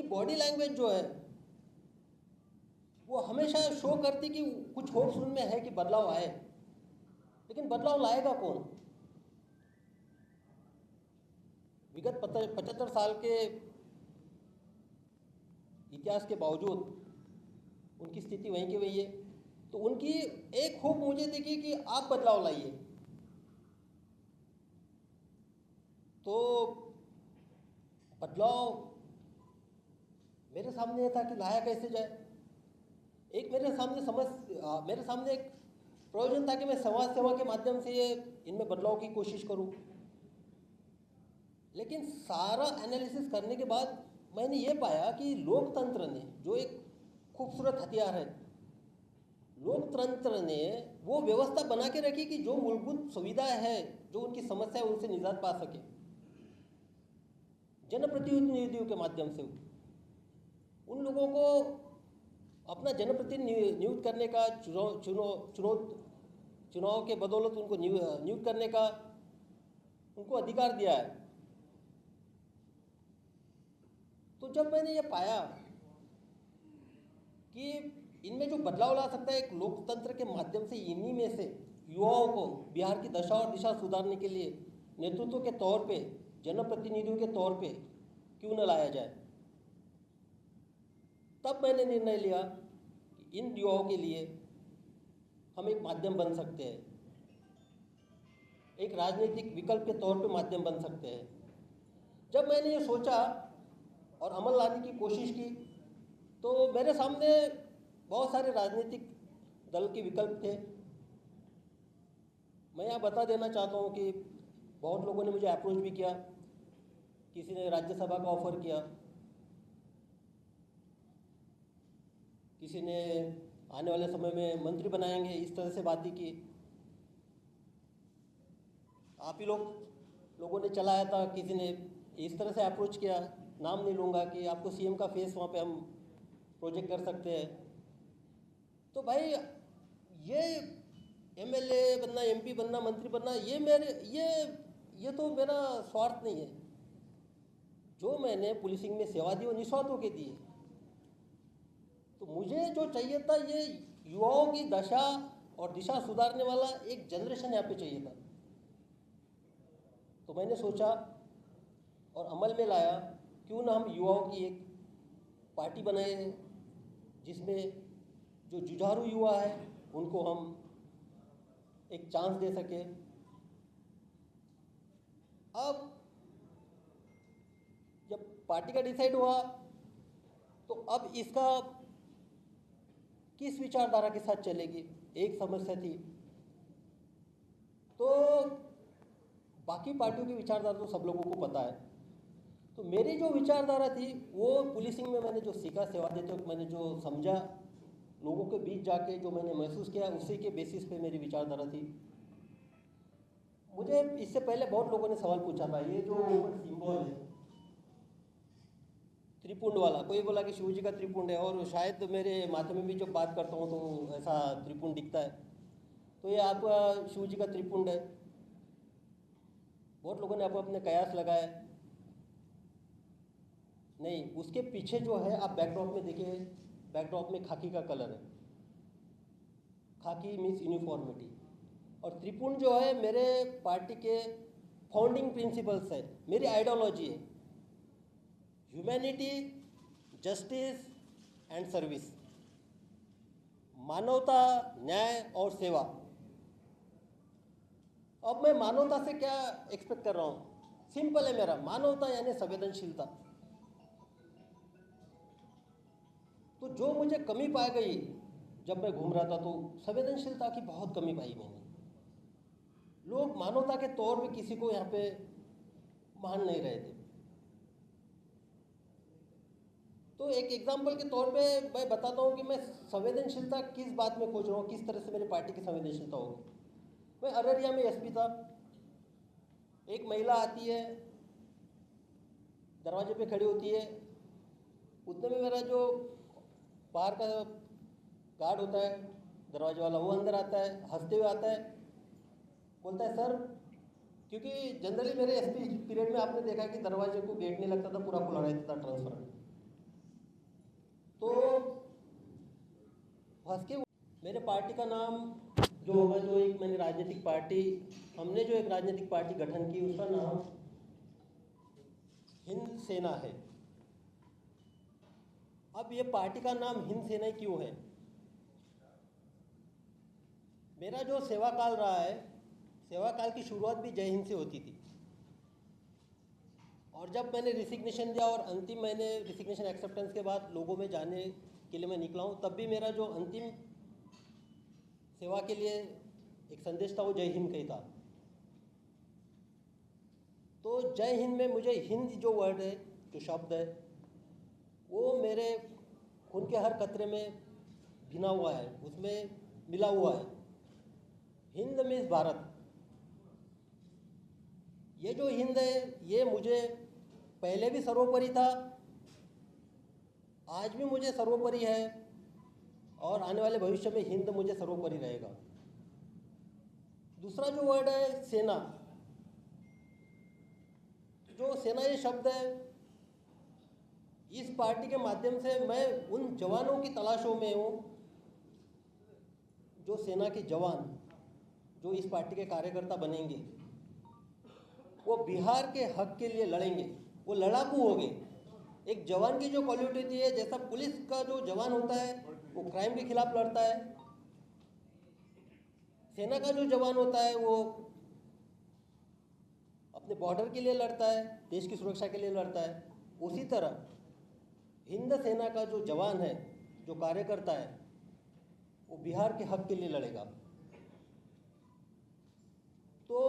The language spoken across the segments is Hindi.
बॉडी लैंग्वेज जो है वो हमेशा शो करती कि कुछ होप्स उनमें है कि बदलाव आए, लेकिन बदलाव लाएगा कौन? विगत 75 साल के इतिहास के बावजूद उनकी स्थिति वहीं की वही है। तो उनकी एक होप मुझे दिखी कि आप बदलाव लाइए। तो बदलाव मेरे सामने ये था कि लाया कैसे जाए। एक मेरे सामने एक प्रयोजन था कि मैं समाज सेवा के माध्यम से ये इनमें बदलाव की कोशिश करूं। लेकिन सारा एनालिसिस करने के बाद मैंने ये पाया कि लोकतंत्र ने, जो एक खूबसूरत हथियार है, लोकतंत्र ने वो व्यवस्था बना के रखी कि जो मूलभूत सुविधाएं है, जो उनकी समस्या है, उनसे निजात पा सके जनप्रतिनिधियों के माध्यम से। उन लोगों को अपना जनप्रतिनिधि नियुक्त करने का, चुनाव के बदौलत उनको नियुक्त करने का उनको अधिकार दिया है। तो जब मैंने ये पाया कि इनमें जो बदलाव ला सकता है एक लोकतंत्र के माध्यम से, इन्हीं में से युवाओं को बिहार की दशा और दिशा सुधारने के लिए नेतृत्व के तौर पे, जनप्रतिनिधियों के तौर पे क्यों न लाया जाए, तब मैंने निर्णय लिया कि इन युवाओं के लिए हम एक माध्यम बन सकते हैं, एक राजनीतिक विकल्प के तौर पे माध्यम बन सकते हैं। जब मैंने ये सोचा और अमल लाने की कोशिश की, तो मेरे सामने बहुत सारे राजनीतिक दल के विकल्प थे। मैं यहाँ बता देना चाहता हूँ कि बहुत लोगों ने मुझे अप्रोच भी किया। किसी ने राज्यसभा का ऑफर किया, किसी ने आने वाले समय में मंत्री बनाएंगे, इस तरह से बातें की। आप ही लोगों ने चलाया था। किसी ने इस तरह से अप्रोच किया, नाम नहीं लूँगा, कि आपको सीएम का फेस वहाँ पे हम प्रोजेक्ट कर सकते हैं। तो भाई ये एमएलए बनना, एमपी बनना, मंत्री बनना, ये तो मेरा स्वार्थ नहीं है। जो मैंने पुलिसिंग में सेवा दी वो निस्वार्थ होकर दी है। तो मुझे जो चाहिए था, ये युवाओं की दशा और दिशा सुधारने वाला एक जनरेशन यहाँ पे चाहिए था। तो मैंने सोचा और अमल में लाया, क्यों ना हम युवाओं की एक पार्टी बनाए जिसमें जो जुझारू युवा है उनको हम एक चांस दे सके। अब जब पार्टी का डिसाइड हुआ, तो अब इसका किस विचारधारा के साथ चलेगी, एक समस्या थी। तो बाकी पार्टियों की विचारधारा तो सब लोगों को पता है। तो मेरी जो विचारधारा थी वो पुलिसिंग में मैंने जो सीखा, सेवा देते वक्त मैंने जो समझा, लोगों के बीच जाके जो मैंने महसूस किया, उसी के बेसिस पे मेरी विचारधारा थी। मुझे इससे पहले बहुत लोगों ने सवाल पूछा था, ये जो ऊपर सिंबल है त्रिपुंड वाला, कोई बोला कि शिव जी का त्रिपुंड है, और शायद मेरे माथे में भी जब बात करता हूँ तो ऐसा त्रिपुंड दिखता है। तो ये आपका शिव जी का त्रिपुंड है। बहुत लोगों ने अपने कयास लगाए। नहीं, उसके पीछे जो है, आप बैकड्रॉप में देखिए, बैकड्रॉप में खाकी का कलर है। खाकी मीन्स यूनिफॉर्मिटी। और त्रिपुंड जो है मेरे पार्टी के फाउंडिंग प्रिंसिपल्स है, मेरी आइडियोलॉजी है, ह्यूमैनिटी, जस्टिस एंड सर्विस, मानवता, न्याय और सेवा। अब मैं मानवता से क्या एक्सपेक्ट कर रहा हूँ? सिंपल है मेरा, मानवता यानी संवेदनशीलता। तो जो मुझे कमी पाई गई जब मैं घूम रहा था, तो संवेदनशीलता की बहुत कमी पाई मैंने। लोग मानवता के तौर पे किसी को यहाँ पे मान नहीं रहे थे। तो एक एग्जाम्पल के तौर पे मैं बताता हूँ कि मैं संवेदनशीलता किस बात में खोज रहा हूँ, किस तरह से मेरी पार्टी की संवेदनशीलता होगी। मैं अररिया में एसपी था। एक महिला आती है, दरवाजे पे खड़ी होती है। उतने में मेरा जो बाहर का गार्ड होता है, दरवाजे वाला, वो अंदर आता है, हंसते हुए आता है, बोलता है सर, क्योंकि जनरली मेरे एसपी पीरियड में आपने देखा कि दरवाजे को गेट नहीं लगता था, पूरा खुला रहता था ट्रांसफर। तो हंस के मेरे पार्टी का नाम जो होगा, जो एक मैंने राजनीतिक पार्टी, हमने जो एक राजनीतिक पार्टी गठन की, उसका नाम हिंद सेना है। अब ये पार्टी का नाम हिंद सेना क्यों है? मेरा जो सेवा काल रहा है, सेवा काल की शुरुआत भी जय हिंद से होती थी। और जब मैंने रिसिग्नेशन दिया और अंतिम मैंने रिसिग्नेशन एक्सेप्टेंस के बाद लोगों में जाने के लिए मैं निकला हूँ, तब भी मेरा जो अंतिम सेवा के लिए एक संदेश था वो जय हिंद का ही था। तो जय हिंद में मुझे हिंद जो वर्ड है, जो शब्द है, वो मेरे खून के हर कतरे में भिना हुआ है, उसमें मिला हुआ है। हिंद मीन्स भारत। ये जो हिंद है, ये मुझे पहले भी सर्वोपरि था, आज भी मुझे सर्वोपरि है, और आने वाले भविष्य में हिंद मुझे सर्वोपरि रहेगा। दूसरा जो वर्ड है सेना, जो सेना ये शब्द है, इस पार्टी के माध्यम से मैं उन जवानों की तलाशों में हूँ, जो सेना के जवान जो इस पार्टी के कार्यकर्ता बनेंगे, वो बिहार के हक के लिए लड़ेंगे, वो लड़ाकू होंगे। एक जवान की जो क्वालिटी होती है, जैसा पुलिस का जो जवान होता है वो क्राइम के खिलाफ लड़ता है, सेना का जो जवान होता है वो अपने बॉर्डर के लिए लड़ता है, देश की सुरक्षा के लिए लड़ता है। उसी तरह हिंद सेना का जो जवान है, जो कार्यकर्ता है, वो बिहार के हक के लिए लड़ेगा। तो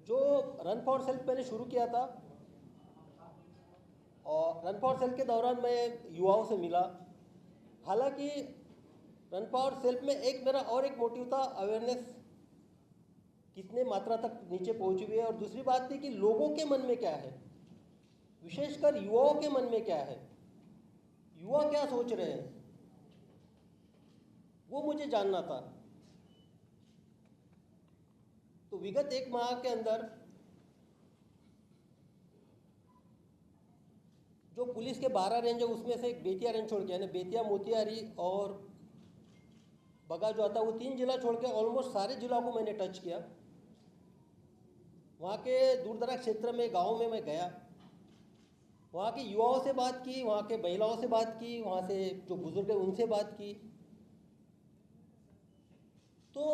जो रन फॉर सेल्फ मैंने शुरू किया था, और रन फॉर सेल्फ के दौरान मैं युवाओं से मिला। हालांकि रन फॉर सेल्फ में एक मेरा और एक मोटिव था, अवेयरनेस कितने मात्रा तक नीचे पहुंची हुई है, और दूसरी बात थी कि लोगों के मन में क्या है, विशेषकर युवाओं के मन में क्या है, युवा क्या सोच रहे हैं, वो मुझे जानना था। तो विगत एक माह के अंदर जो पुलिस के 12 रेंज है, उसमें से एक बेतिया रेंज छोड़ के, यानी बेतिया, मोतिहारी और बगा जो आता है, वो 3 जिला छोड़ के ऑलमोस्ट सारे जिलों को मैंने टच किया। वहाँ के दूर दराज क्षेत्र में, गाँव में मैं गया, वहाँ के युवाओं से बात की, वहाँ के महिलाओं से बात की, वहाँ से जो बुजुर्ग हैं उनसे बात की। तो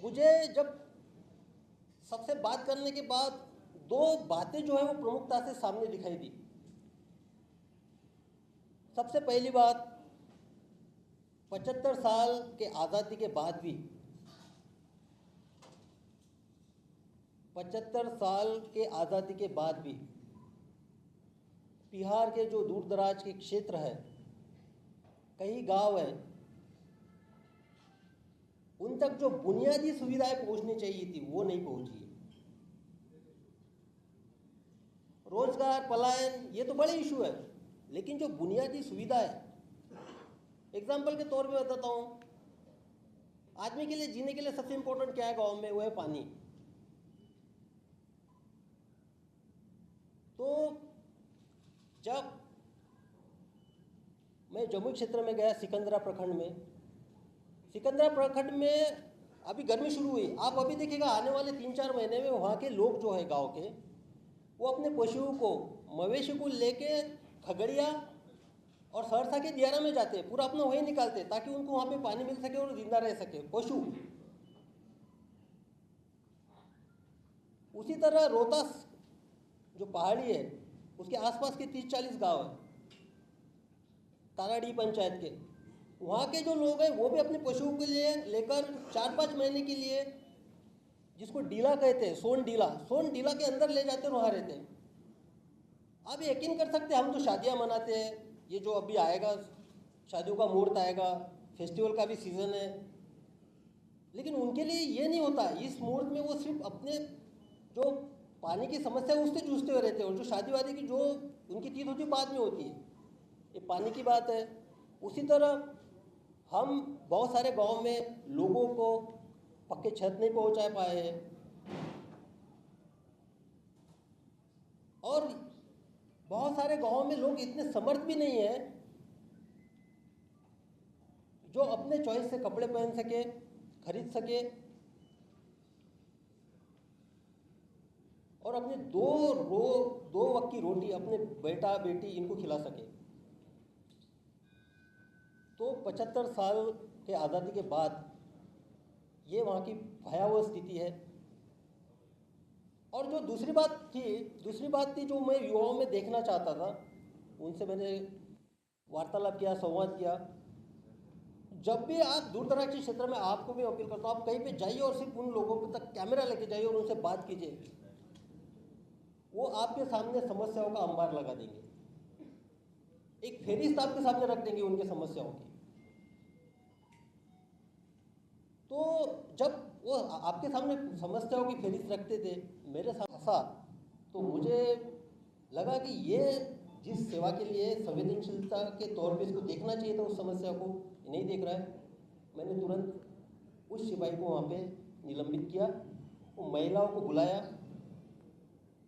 मुझे जब सबसे बात करने के बाद 2 बातें जो है वो प्रमुखता से सामने दिखाई दी। सबसे पहली बात, 75 साल के आज़ादी के बाद भी, 75 साल के आज़ादी के बाद भी बिहार के जो दूर दराज के क्षेत्र है, कई गांव हैं, उन तक जो बुनियादी सुविधाएं पहुंचनी चाहिए थी वो नहीं पहुंची। रोजगार, पलायन, ये तो बड़े इशू है, लेकिन जो बुनियादी सुविधा है, एग्जाम्पल के तौर पे बताता हूँ, आदमी के लिए जीने के लिए सबसे इंपॉर्टेंट क्या है गांव में, वो है पानी। तो जब मैं जम्मू क्षेत्र में गया, सिकंदरा प्रखंड में, सिकंदरा प्रखंड में अभी गर्मी शुरू हुई, आप अभी देखिएगा आने वाले 3-4 महीने में वहाँ के लोग जो है गांव के, वो अपने पशुओं को, मवेशी को लेके खगड़िया और सहरसा के दियारा में जाते हैं, पूरा अपना वही निकालते हैं ताकि उनको वहाँ पे पानी मिल सके और जिंदा रह सके पशु। उसी तरह रोहतास जो पहाड़ी है, उसके आसपास के 30-40 गांव हैं, ताराडी पंचायत के, वहाँ के जो लोग हैं वो भी अपने पशुओं के लिए लेकर 4-5 महीने के लिए, जिसको डीला कहते हैं, सोन डीला के अंदर ले जाते हैं, वहाँ रहते हैं। आप यकीन कर सकते हैं, हम तो शादियाँ मनाते हैं, ये जो अभी आएगा शादियों का मुहूर्त आएगा, फेस्टिवल का भी सीज़न है, लेकिन उनके लिए ये नहीं होता। इस मुहूर्त में वो सिर्फ अपने जो पानी की समस्या है उससे जूझते हुए रहते हैं, और जो शादी वादी की जो उनकी चीज़ होती है बाद में होती है, ये पानी की बात है। उसी तरह हम बहुत सारे गांव में लोगों को पक्के छत नहीं पहुंचा पाए हैं, और बहुत सारे गांवों में लोग इतने समर्थ भी नहीं है जो अपने चॉइस से कपड़े पहन सके, खरीद सके और अपने दो वक्त की रोटी अपने बेटा बेटी इनको खिला सके। तो 75 साल के आज़ादी के बाद ये वहाँ की भयावह स्थिति है। और जो दूसरी बात थी जो मैं युवाओं में देखना चाहता था, उनसे मैंने वार्तालाप किया, संवाद किया। जब भी आप दूर दराज के क्षेत्र में, आपको भी अपील करता हूँ, आप कहीं पे जाइए और सिर्फ उन लोगों पे तक कैमरा लेके जाइए और उनसे बात कीजिए। वो आपके सामने समस्याओं का अंबार लगा देंगे, एक फेरिस्त आपके सामने रख देंगे उनके समस्याओं की। तो जब वो आपके सामने समस्याओं की फेरिस्त रखते थे, मेरे साथ हंसा, तो मुझे लगा कि ये जिस सेवा के लिए संवेदनशीलता के तौर पे इसको देखना चाहिए था, उस समस्या को नहीं देख रहा है। मैंने तुरंत उस सिपाही को वहाँ पे निलंबित किया, वो महिलाओं को बुलाया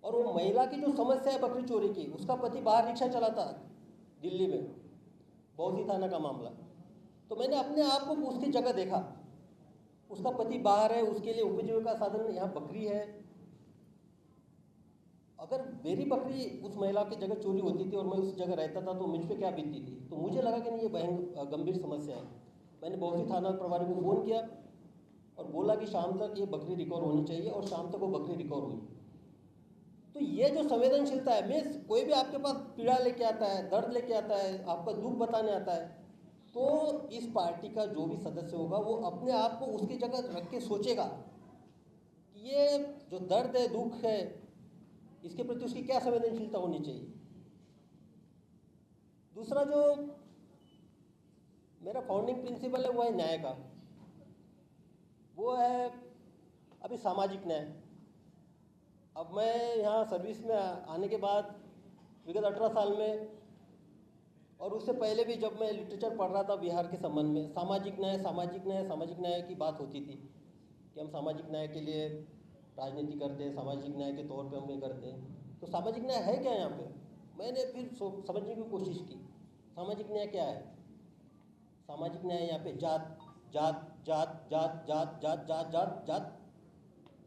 और वो महिला की जो समस्या है बकरी चोरी की, उसका पति बाहर रिक्शा चलाता दिल्ली में, बौद्धी थाना का मामला। तो मैंने अपने आप को उसकी जगह देखा, उसका पति बाहर है, उसके लिए उपजीविका साधन यहाँ बकरी है। अगर मेरी बकरी उस महिला की जगह चोरी होती थी और मैं उस जगह रहता था तो मुझ पे क्या बीतती थी। तो मुझे लगा कि नहीं, ये गंभीर समस्या है। मैंने बौद्धी थाना प्रभारी को फ़ोन किया और बोला कि शाम तक ये बकरी रिकवर होनी चाहिए, और शाम तक वो बकरी रिकवर हुई। तो ये जो संवेदनशीलता है, मैं कोई भी आपके पास पीड़ा लेके आता है, दर्द लेके आता है, आपका दुख बताने आता है, तो इस पार्टी का जो भी सदस्य होगा वो अपने आप को उसकी जगह रख के सोचेगा कि ये जो दर्द है, दुख है, इसके प्रति उसकी क्या संवेदनशीलता होनी चाहिए। दूसरा जो मेरा फाउंडिंग प्रिंसिपल है वो है न्याय का, वो है अभी सामाजिक न्याय। अब मैं यहाँ सर्विस में आने के बाद विगत 18 साल में, और उससे पहले भी जब मैं लिटरेचर पढ़ रहा था बिहार के संबंध में, सामाजिक न्याय की बात होती थी कि हम सामाजिक न्याय के लिए राजनीति करते हैं, सामाजिक न्याय के तौर पे हम ये करते हैं। तो सामाजिक न्याय है क्या यहाँ पे? मैंने फिर समझने की कोशिश की, सामाजिक न्याय क्या है। सामाजिक न्याय यहाँ पे जात जात जात जात जात जात जात जात जात,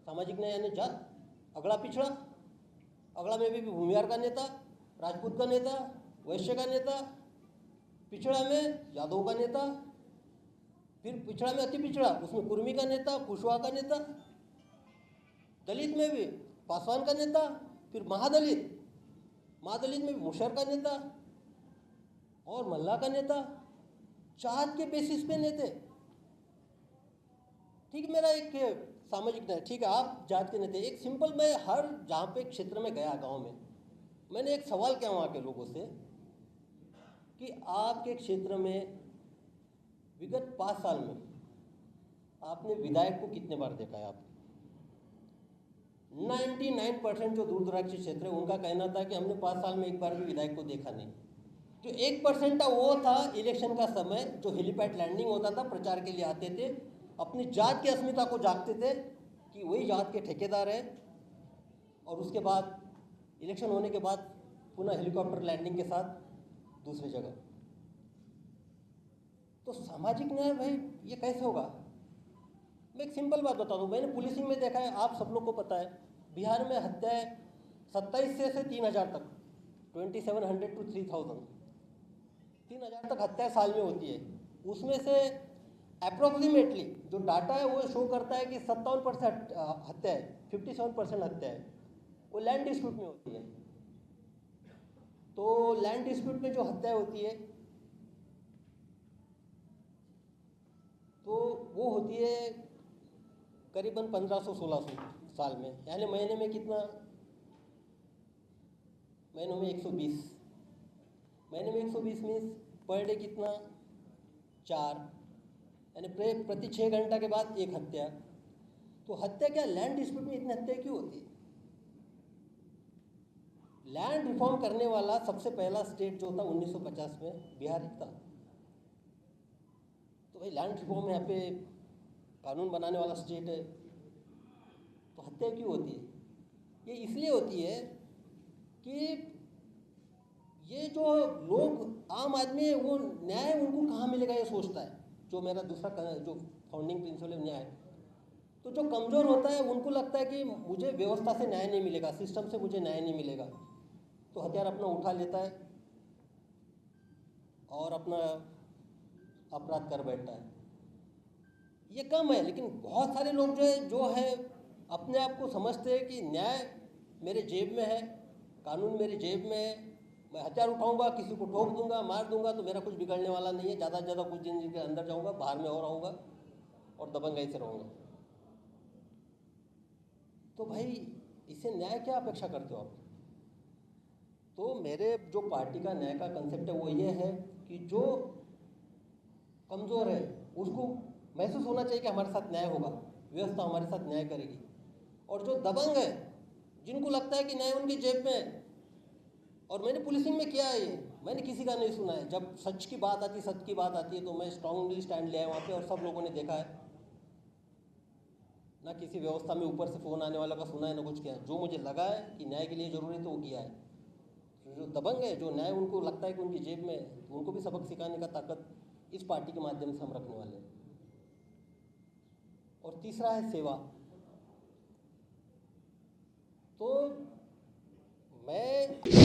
सामाजिक न्याय यानी जात, अगला पिछड़ा, अगला में भी भूमिहार का नेता, राजपूत का नेता, वैश्य का नेता, पिछड़ा में यादव का नेता, फिर पिछड़ा में अति पिछड़ा, उसमें कुर्मी का नेता, कुशवाहा का नेता, दलित में भी पासवान का नेता, फिर महादलित में भी मुशर्रफ का नेता और मल्ला का नेता, जात के बेसिस पे नेते। ठीक, मेरा एक सामाजिक न्याय, ठीक है, आप जात के नेते। एक सिंपल, मैं हर जहाँ पे क्षेत्र में गया गांव में, मैंने एक सवाल किया वहाँ के लोगों से कि आपके क्षेत्र में विगत 5 साल में आपने विधायक को कितने बार देखा है? आप 99% जो दूर दराज के क्षेत्र है उनका कहना था कि हमने 5 साल में एक बार भी विधायक को देखा नहीं। जो 1% था वो था इलेक्शन का समय, जो हेलीपैड लैंडिंग होता था, प्रचार के लिए आते थे, अपनी जात की अस्मिता को जागते थे कि वही जात के ठेकेदार है, और उसके बाद इलेक्शन होने के बाद पुनः हेलीकॉप्टर लैंडिंग के साथ दूसरी जगह। तो सामाजिक न्याय भाई ये कैसे होगा? मैं एक सिंपल बात बता दूं, मैंने पुलिसिंग में देखा है, आप सब लोग को पता है, बिहार में हत्याएं 2700 से 3000 तक, 2700 to 3000, 3000 तक हत्याएं साल में होती है। उसमें से अप्रोक्सीमेटली जो डाटा है वो शो करता है कि 57% हत्या है, 57% हत्या है वो लैंड डिस्प्यूट में होती है। तो लैंड डिस्प्यूट में जो हत्या होती है तो वो होती है करीबन 1500-1600 साल में, यानी महीने में कितना? महीनों में 120, महीने में 120 मीन्स पर डे कितना? 4, यानी प्रति 6 घंटा के बाद एक हत्या। तो हत्या क्या, लैंड डिस्प्यूट में इतनी हत्या क्यों होती है? लैंड रिफॉर्म करने वाला सबसे पहला स्टेट जो था 1950 में बिहार ही था। तो भाई लैंड रिफॉर्म यहाँ पे कानून बनाने वाला स्टेट है, तो हत्या क्यों होती है? ये इसलिए होती है कि ये जो लोग आम आदमी है वो न्याय उनको कहाँ मिलेगा ये सोचता है। जो मेरा दूसरा जो फाउंडिंग प्रिंसिपल है न्याय, तो जो कमज़ोर होता है उनको लगता है कि मुझे व्यवस्था से न्याय नहीं मिलेगा, सिस्टम से मुझे न्याय नहीं मिलेगा, तो हथियार अपना उठा लेता है और अपना अपराध कर बैठता है। ये कम है, लेकिन बहुत सारे लोग जो है अपने आप को समझते हैं कि न्याय मेरे जेब में है, कानून मेरे जेब में है, मैं हथियार उठाऊंगा, किसी को ठोक दूंगा, मार दूंगा तो मेरा कुछ बिगड़ने वाला नहीं है, ज़्यादा से ज़्यादा कुछ दिन के अंदर जाऊंगा, बाहर में और आऊँगा और दबंगाई से रहूँगा। तो भाई इससे न्याय क्या अपेक्षा करते हो आप? तो मेरे जो पार्टी का न्याय का कंसेप्ट है वो ये है कि जो कमज़ोर है उसको महसूस होना चाहिए कि हमारे साथ न्याय होगा, व्यवस्था हमारे साथ न्याय करेगी। और जो दबंग है, जिनको लगता है कि न्याय उनकी जेब में है, और मैंने पुलिसिंग में किया है ये, मैंने किसी का नहीं सुना है। जब सच की बात आती है तो मैं स्ट्रांगली स्टैंड लिया है वहाँ पे, और सब लोगों ने देखा है ना, किसी व्यवस्था में ऊपर से फ़ोन आने वाला का सुना है ना कुछ किया है। जो मुझे लगा है कि न्याय के लिए ज़रूरी है तो वो किया है। तो जो दबंग है, जो न्याय उनको लगता है कि उनकी जेब में है, तो उनको भी सबक सिखाने का ताकत इस पार्टी के माध्यम से हम रखने वाले हैं। और तीसरा है सेवा। तो मैं